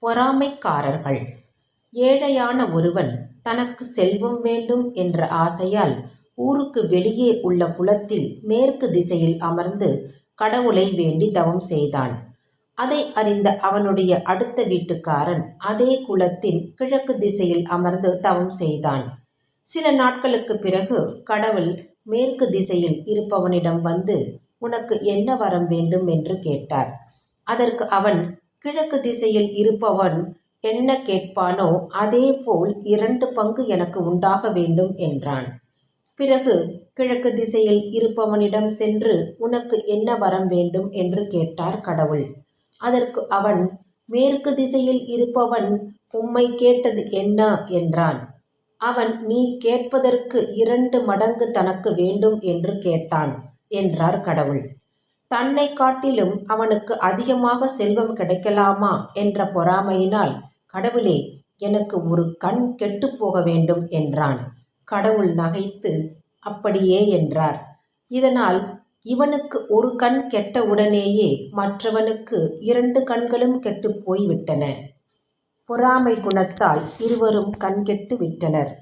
பொறாமைக்காரர்கள். ஏழையான ஒருவன் தனக்கு செல்வம் வேண்டும் என்ற ஆசையால் ஊருக்கு வெளியே உள்ள குளத்தில் மேற்கு திசையில் அமர்ந்து கடவுளை வேண்டி தவம் செய்தான். அதை அறிந்த அவனுடைய அடுத்த வீட்டுக்காரன் அதே குளத்தின் கிழக்கு திசையில் அமர்ந்து தவம் செய்தான். சில நாட்களுக்கு பிறகு கடவுள் மேற்கு திசையில் இருப்பவனிடம் வந்து, உனக்கு என்ன வரம் வேண்டும் என்று கேட்டார். அதற்கு அவன், கிழக்கு திசையில் இருப்பவன் என்ன கேட்பானோ அதே போல் 2 பங்கு எனக்கு உண்டாக வேண்டும் என்றான். பிறகு கிழக்கு திசையில் இருப்பவனிடம் சென்று, உனக்கு என்ன வரம் வேண்டும் என்று கேட்டார் கடவுள். அதற்கு அவன், மேற்கு திசையில் இருப்பவன் உம்மை கேட்டது என்ன என்றான். அவன், நீ கேட்பதற்கு 2 மடங்கு தனக்கு வேண்டும் என்று கேட்டான் என்றார் கடவுள். தன்னை காட்டிலும் அவனுக்கு அதிகமாக செல்வம் கிடைக்கலாமா என்ற பொறாமையினால், கடவுளே, எனக்கு ஒரு கண் கெட்டுப் போக வேண்டும் என்றான். கடவுள் நகைத்து, அப்படியே என்றார். இதனால் இவனுக்கு ஒரு கண் கெட்ட உடனேயே மற்றவனுக்கு 2 கண்களும் கெட்டுப் போய்விட்டன. பொறாமை குணத்தால் இருவரும் கண்கெட்டு விட்டனர்.